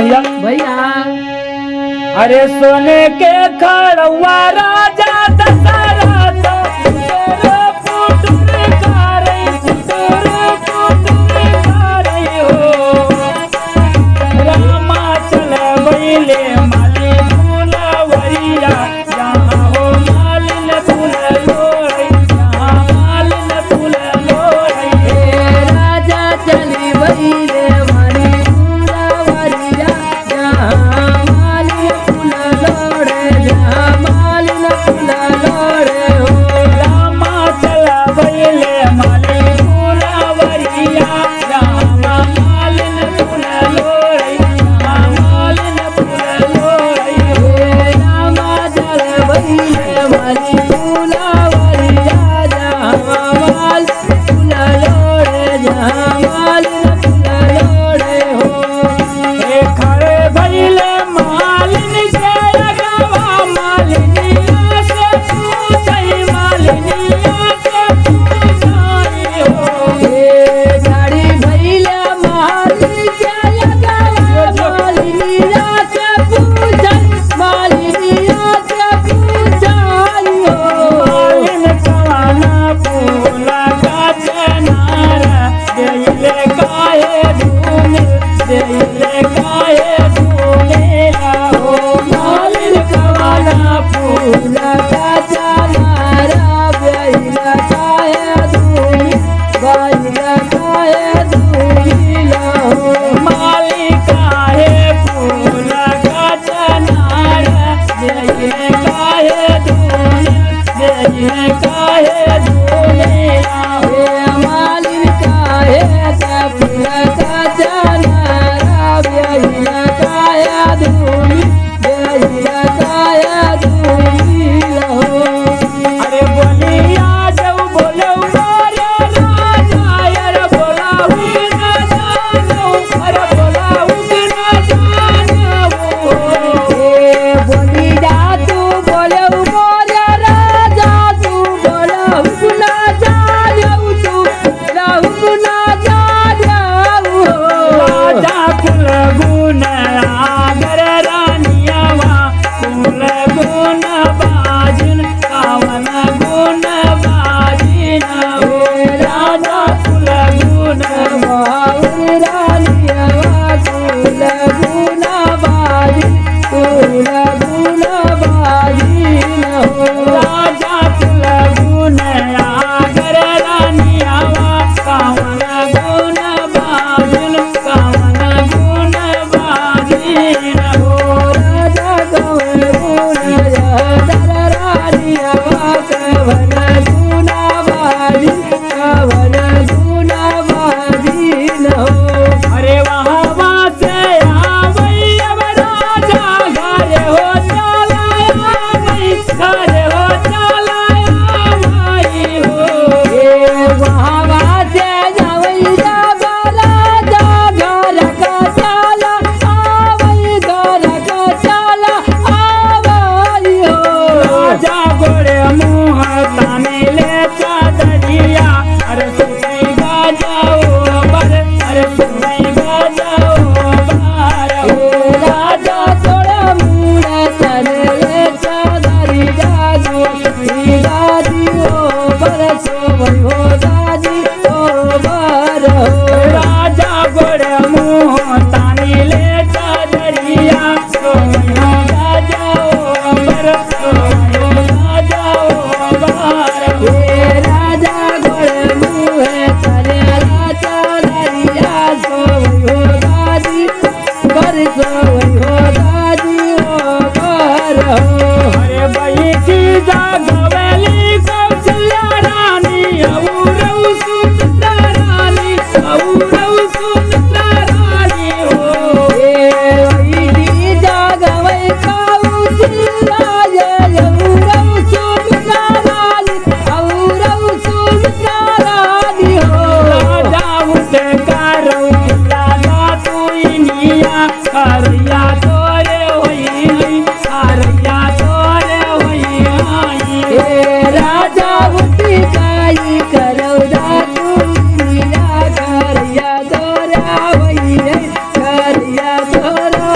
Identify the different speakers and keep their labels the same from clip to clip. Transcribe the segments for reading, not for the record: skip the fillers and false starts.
Speaker 1: भैया
Speaker 2: भैया
Speaker 1: अरे सोने के खड़ुआ राजा दशरथ तेरे पुत्र कारी हो रामा चल बैले माली फूलवरिया जहाँ हो मालिन फूल लोड़ै जहाँ मालिन फूल लोड़ै
Speaker 2: राजा चली बैले माली फूलवरिया जहाँ माली फूल लोड़े जहाँ मालिन फूल लोड़े हो
Speaker 1: रामा चल बैले माली फूलवरिया जहाँ मालिन फूल लोड़ै जहाँ मालिन फूल लोड़ै
Speaker 2: रामा चल बैले माली फूलवरिया जहाँ माल फूल लोड़े जहाँ मालिन फूल लोड़े हो
Speaker 1: ए खड़े भइले मालिन के अगवा मालिनिया से पूछै मालिनिया से पूछै हो
Speaker 2: गाड़ी भैले माली के लगावा मालिनिया से पूछै मालिनिया से पूछै हो
Speaker 1: मालिन कवाना फूला का चनारा देले काहे धूमिल देले काहे धूमिला हो मालिन कवाना
Speaker 2: फूल का चनारा बैला काहे धूमि बैला काहे धूमिला हो
Speaker 1: मालिक काहे फूल का चनारा देले काहे धूमिल देले काहे धूमिला हो
Speaker 2: मालिन काहे फूल का चनारा बैला काहे धूमि बैला काहे धूमिला हो
Speaker 1: अरे बोलिया जब बोलो रे राजा यार बोलाऊ ना जानो अरे बोलाऊ ना जानो
Speaker 2: बोली जा तू बोले मोरे राजा तू बोले गुना जाऊ तू गुना जाऊ
Speaker 1: राजा कुल गुण आगर रानियावा कुल गुण बाजिन कावन गुण बाजिन हो राजा कुल गुण
Speaker 2: रानिया कुल गुना बाजी कुल गुना बाजी हो
Speaker 1: राजा कुल गुण आगर रानियावा कावन गुण बाजिन कावन गुण बाजिन हो
Speaker 2: राजा कवन गुना रानिया कवन गुना बाजी कवन गुना बाजी हो
Speaker 1: अरे वहाँ से आवई अब राजा घर हो चला आवई घर हो चला आवई हो
Speaker 2: वहाँ से जावैया राजा घर का चला आवई घर का चला आवई हो
Speaker 1: राजा गोरे मुँह ताने ले चादरिया अरे सुनई जाओ बर अरे सुनई जाओ बार हो
Speaker 2: राजा तोड़ा मुड़ा चले चादरी जागो दादी हो बरसो वही हो दादी हो बर हो
Speaker 1: राजा गोरे मुँह ताने ले चादरिया सोयो जाओ बर सोयो जाओ बार हो
Speaker 2: राजा गोड़ मुहे तले चादरिया सो हो दादी बरसो हो दादी हो बर हो
Speaker 1: अरे बैठी जागवेली कौशल्या रानी औरऊ सुमित्रा रानी औरऊ सुमित्रा रानी हो
Speaker 2: दी जागवै कौशल्या औरौ सुमित्रा रानी औरौ सुमित्रा रानी हो
Speaker 1: राजा उठ करो लागा तू इनिया करैया तोरे होई करैया तोरे होई
Speaker 2: राजा उठी काई करौदा तू मीरा करिया दोरा वही करिया दोरा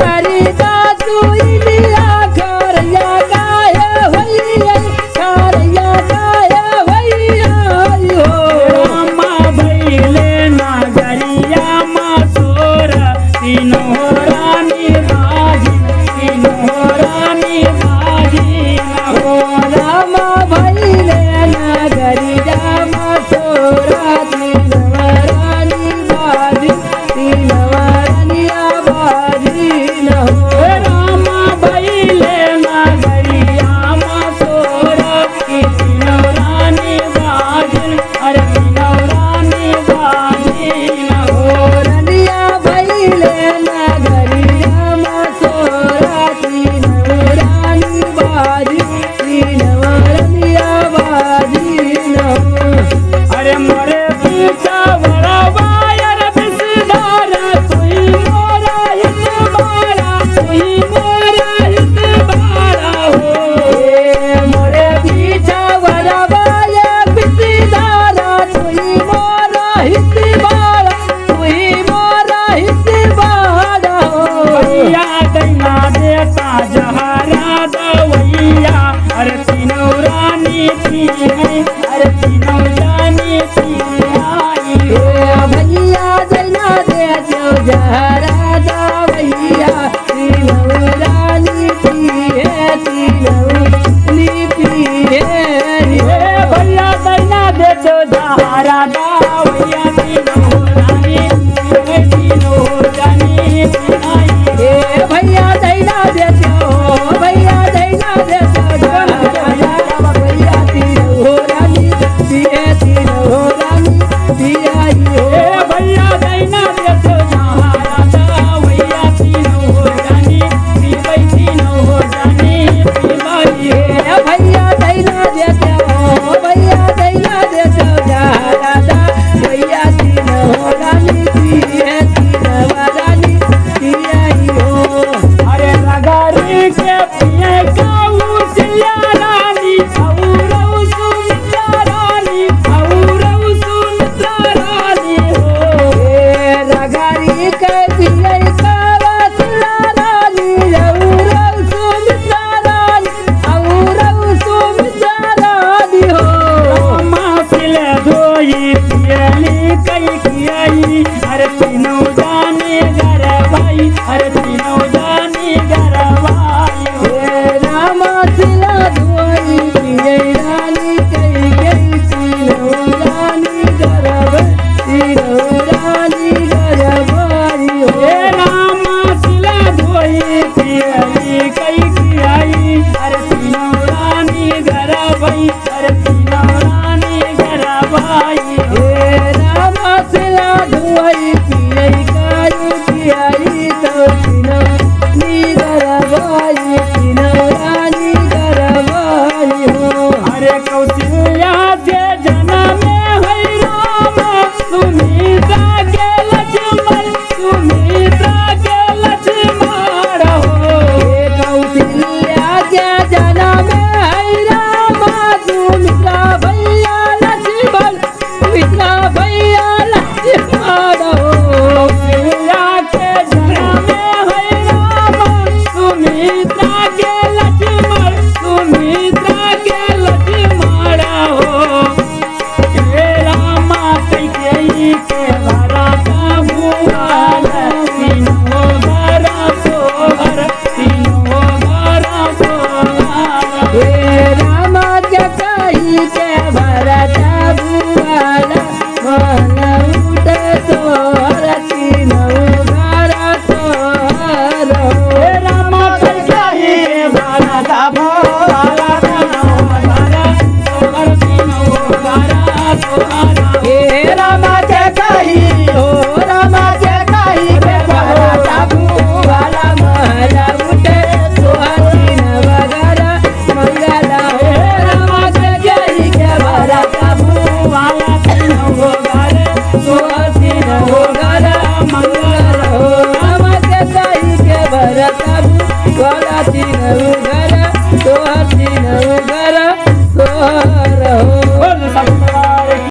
Speaker 2: खरीदा तू इनिया खरैया काहे होइया खरैया काहे होइया हो
Speaker 1: रामा भैले नगरिया मसोर तीनों रानी बाजी तीनों रानी बाजी
Speaker 2: हो रामा भैले नगरिया मसोरा तीनवरानी बाजी तीनवरानिया बाजी न हो
Speaker 1: रामा भैले नगरिया मसोर तीनों रानी बाजी अरे तीनों रानी बाजी न हो
Speaker 2: रनिया भैले नगरिया मसोरा तीनवरानी बाजी तीनवरानिया बाजी न हो
Speaker 1: अरे मोरे पीछा बड़ा वायर बिसदार तुई मोरा हित बारा तुई मोरा हित बारा हो
Speaker 2: मोरे पीछा वरवाले बिसदारा तुई मोरा हित बारा तुई मोरा हित बारा हो
Speaker 1: भैया दैना देता जहरा दवैया अरे तीनों रानी थी अरे तीनों जानी थी आई हो
Speaker 2: भैया दैना दे जो जहरा दवैया तीनों रानी पिए तीनों पिए
Speaker 1: भैया दैना दे जो जहरा दवैया तीनों रानी तीनों जानी आई
Speaker 2: भैया दैना दे जो भैया दैना दे जो भैया तीनों रानी पिए तीनों रानी पिया हो
Speaker 1: भैया दैना दे जो जहरा दवैया तीनों जानी पीबै तीनों जानी पीबै
Speaker 2: भैया दैना दे जो भैया दैना दे जो जहरा दा भैया तीनों रानी पिए तीनों रानी पिया हो
Speaker 1: अरे नगरी के पिए काऊ सिया रानी औरौ सुमित्रा रानी औरौ सुमित्रा रानी हो
Speaker 2: रगारी के पिए कावसला रानी औरौ सुमित्रा रानी औरौ सुमित्रा रानी हो
Speaker 1: मासिल धोई पियली कई कियाई अरे तीनों जानी घर भाई अरे तीनों जानी घर भाई हो
Speaker 2: रामा सिला धोई पिए रानी कई गई तीनों रानी गरब तीनों रानी गरबाई हो
Speaker 1: रामा सिला धोई पियली